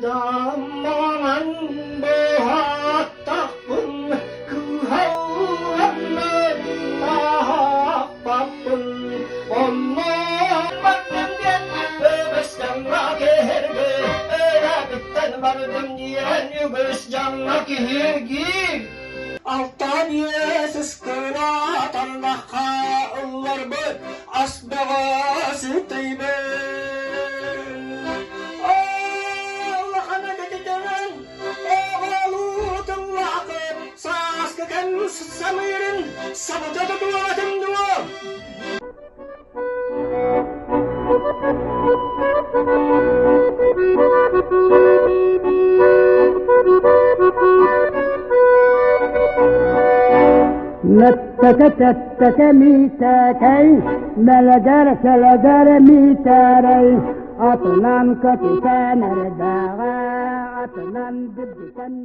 Damanın boğattaqpın, kıhavlanlar ahbapın. Ondan bakmamden öbüstanla kerge, öğrabitten vardım diyen yübüs canla kirgir. Alttan yesus kıratan bakha ıllar bu asbağa süteybe. Samirin sabıda duvarım duvar. نتكتتك ميتاكي ملدر سلدر ميتاري أطلام كتسان رداغا أطلام دبتن